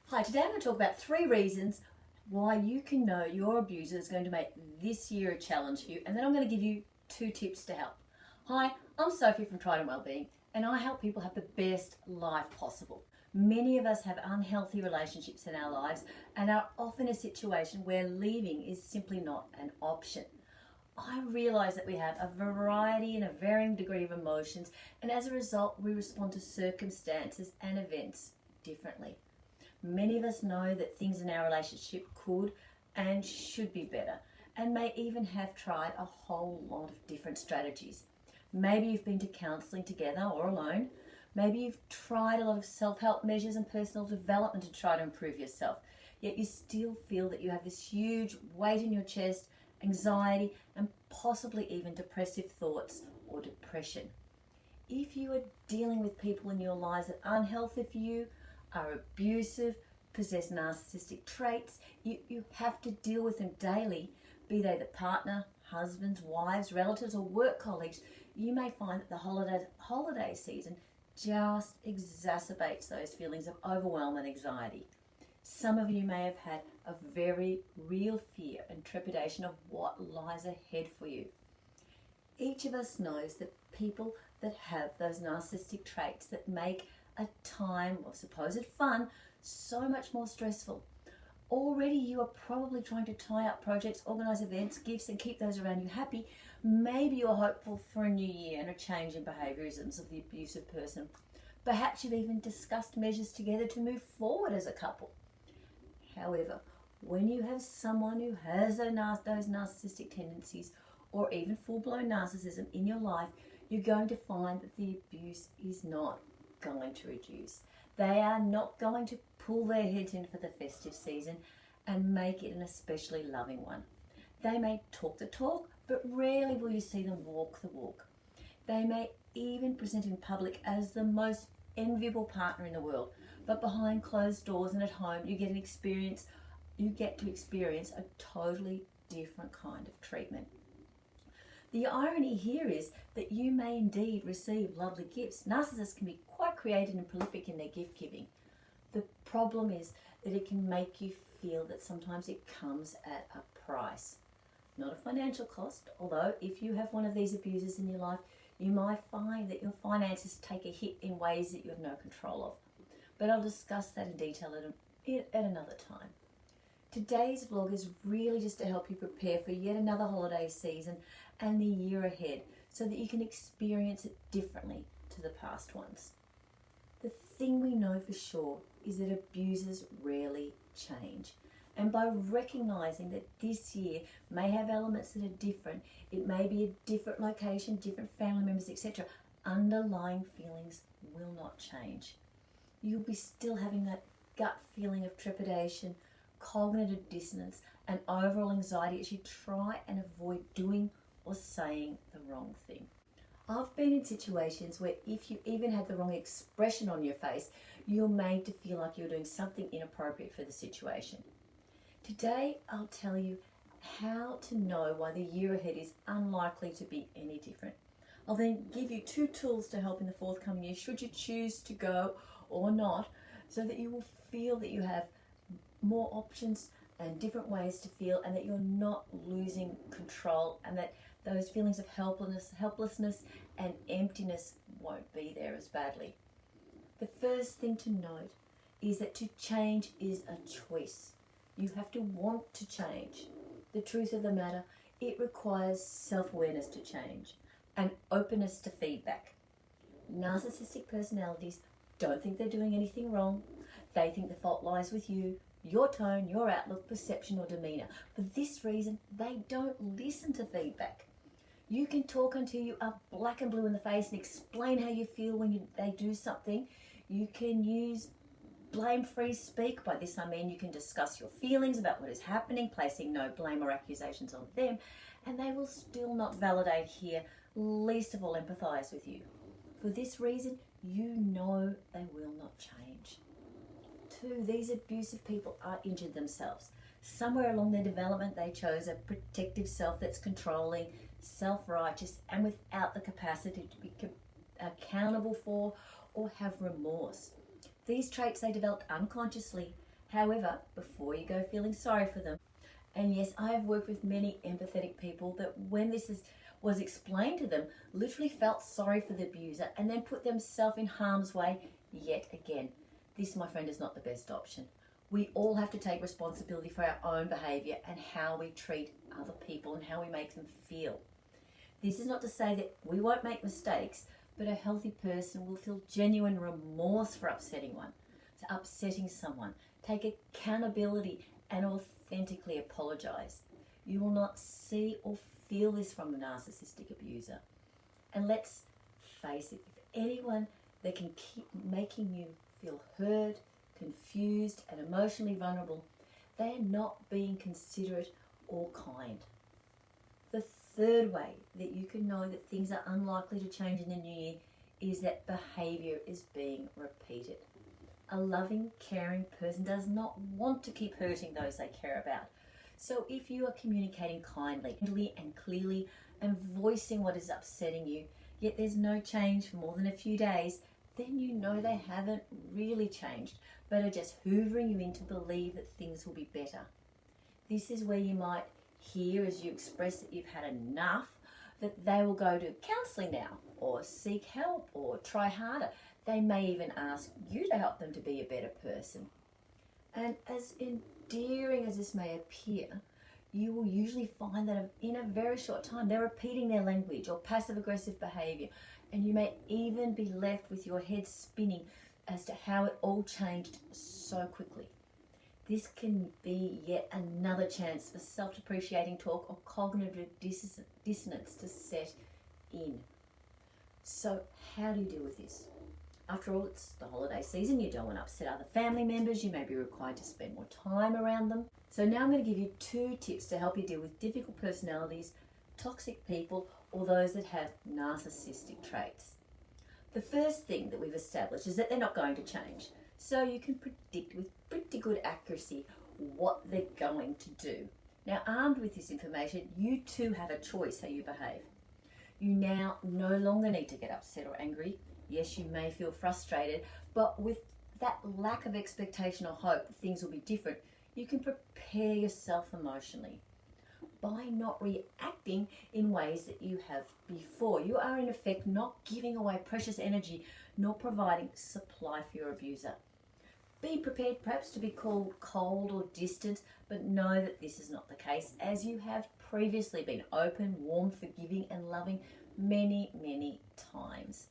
Hi, today I'm going to talk about 3 reasons why you can know your abuser is going to make this year a challenge for you, and then I'm going to give you 2 tips to help. Hi, I'm Sophie from Trident Wellbeing, and I help people have the best life possible. Many of us have unhealthy relationships in our lives and are often in a situation where leaving is simply not an option. I realise that we have a variety and a varying degree of emotions, and as a result we respond to circumstances and events differently. Many of us know that things in our relationship could and should be better, and may even have tried a whole lot of different strategies. Maybe you've been to counselling together or alone. Maybe you've tried a lot of self-help measures and personal development to try to improve yourself, yet you still feel that you have this huge weight in your chest, anxiety, and possibly even depressive thoughts or depression. If you are dealing with people in your lives that are unhealthy for you, are abusive, possess narcissistic traits, you have to deal with them daily, be they the partner, husbands, wives, relatives, or work colleagues, you may find that the holiday season just exacerbates those feelings of overwhelm and anxiety. Some of you may have had a very real fear and trepidation of what lies ahead for you. Each of us knows that people that have those narcissistic traits that make a time of supposed fun so much more stressful. Already you are probably trying to tie up projects, organise events, gifts, and keep those around you happy. Maybe you're hopeful for a new year and a change in behaviourisms of the abusive person. Perhaps you've even discussed measures together to move forward as a couple. However, when you have someone who has those narcissistic tendencies or even full-blown narcissism in your life, you're going to find that the abuse is not going to reduce. They are not going to pull their heads in for the festive season and make it an especially loving one. They may talk the talk, but rarely will you see them walk the walk. They may even present in public as the most enviable partner in the world, but behind closed doors and at home you get to experience a totally different kind of treatment. The irony here is that you may indeed receive lovely gifts. Narcissists can be quite creative and prolific in their gift giving. The problem is that it can make you feel that sometimes it comes at a price. Not a financial cost, although if you have one of these abusers in your life, you might find that your finances take a hit in ways that you have no control of. But I'll discuss that in detail at another time. Today's vlog is really just to help you prepare for yet another holiday season and the year ahead so that you can experience it differently to the past ones. The thing we know for sure is that abusers rarely change. And by recognising that this year may have elements that are different, it may be a different location, different family members, etc., underlying feelings will not change. You'll be still having that gut feeling of trepidation, cognitive dissonance, and overall anxiety as you try and avoid doing or saying the wrong thing. I've been in situations where if you even had the wrong expression on your face, you're made to feel like you're doing something inappropriate for the situation. Today, I'll tell you how to know why the year ahead is unlikely to be any different. I'll then give you 2 tools to help in the forthcoming year, should you choose to go or not, so that you will feel that you have more options and different ways to feel, and that you're not losing control, and that those feelings of helplessness and emptiness won't be there as badly. The first thing to note is that to change is a choice. You have to want to change. The truth of the matter, it requires self-awareness to change and openness to feedback. Narcissistic personalities don't think they're doing anything wrong. They think the fault lies with you, your tone, your outlook, perception, or demeanour. For this reason, they don't listen to feedback. You can talk until you are black and blue in the face and explain how you feel when they do something. You can use blame-free speak. By this I mean you can discuss your feelings about what is happening, placing no blame or accusations on them, and they will still not validate here, least of all empathise with you. For this reason, you know they will not change. 2, these abusive people are injured themselves. Somewhere along their development, they chose a protective self that's controlling, self-righteous, and without the capacity to be accountable for or have remorse. These traits they developed unconsciously However, before you go feeling sorry for them, and yes, I have worked with many empathetic people that when was explained to them, literally felt sorry for the abuser and then put themselves in harm's way yet again. This, my friend, is not the best option. We all have to take responsibility for our own behaviour and how we treat other people and how we make them feel. This is not to say that we won't make mistakes, but a healthy person will feel genuine remorse for upsetting someone, take accountability and authentically apologise. You will not see or feel this from the narcissistic abuser. And let's face it, if anyone that can keep making you feel heard, confused and emotionally vulnerable, they are not being considerate or kind. The third way that you can know that things are unlikely to change in the new year is that behaviour is being repeated. A loving, caring person does not want to keep hurting those they care about. So if you are communicating kindly and clearly and voicing what is upsetting you, yet there's no change for more than a few days, then you know they haven't really changed, but are just hoovering you in to believe that things will be better. This is where you might hear, as you express that you've had enough, that they will go to counselling now, or seek help, or try harder. They may even ask you to help them to be a better person. And as endearing as this may appear, you will usually find that in a very short time they're repeating their language or passive-aggressive behaviour, and you may even be left with your head spinning as to how it all changed so quickly. This can be yet another chance for self-depreciating talk or cognitive dissonance to set in. So how do you deal with this? After all, it's the holiday season. You don't want to upset other family members. You may be required to spend more time around them. So now I'm going to give you 2 tips to help you deal with difficult personalities, toxic people, or those that have narcissistic traits. The first thing that we've established is that they're not going to change. So you can predict with pretty good accuracy what they're going to do. Now, armed with this information, you too have a choice how you behave. You now no longer need to get upset or angry. Yes, you may feel frustrated, but with that lack of expectation or hope that things will be different, you can prepare yourself emotionally. By not reacting in ways that you have before, you are in effect not giving away precious energy, nor providing supply for your abuser. Be prepared perhaps to be called cold or distant, but know that this is not the case, as you have previously been open, warm, forgiving and loving many, many times.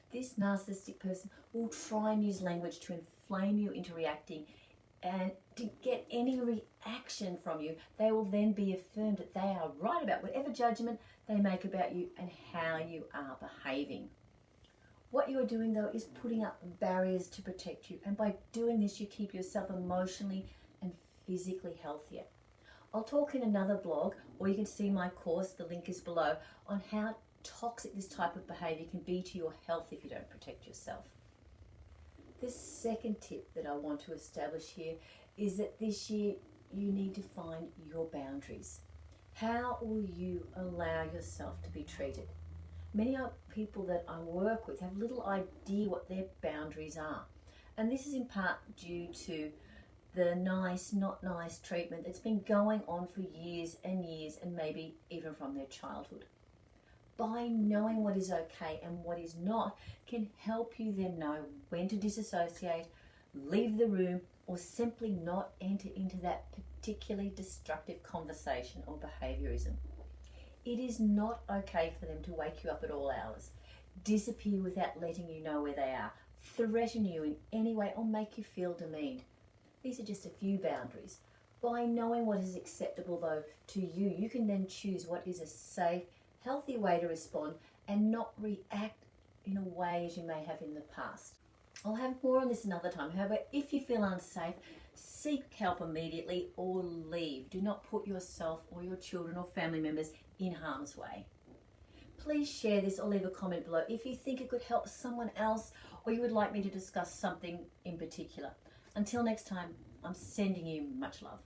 This narcissistic person will try and use language to inflame you into reacting, and to get any reaction from you, they will then be affirmed that they are right about whatever judgment they make about you and how you are behaving. What you are doing though is putting up barriers to protect you, and by doing this you keep yourself emotionally and physically healthier. I'll talk in another blog, or you can see my course, the link is below, on how toxic this type of behaviour can be to your health if you don't protect yourself. The second tip that I want to establish here is that this year you need to find your boundaries. How will you allow yourself to be treated? Many people that I work with have little idea what their boundaries are, and this is in part due to the nice, not nice treatment that's been going on for years and years, and maybe even from their childhood. By knowing what is okay and what is not can help you then know when to disassociate, leave the room, or simply not enter into that particularly destructive conversation or behaviourism. It is not okay for them to wake you up at all hours, disappear without letting you know where they are, threaten you in any way, or make you feel demeaned. These are just a few boundaries. By knowing what is acceptable though to you, you can then choose what is a safe, healthy way to respond and not react in a way as you may have in the past. I'll have more on this another time. However, if you feel unsafe, seek help immediately or leave. Do not put yourself or your children or family members in harm's way. Please share this or leave a comment below if you think it could help someone else, or you would like me to discuss something in particular. Until next time, I'm sending you much love.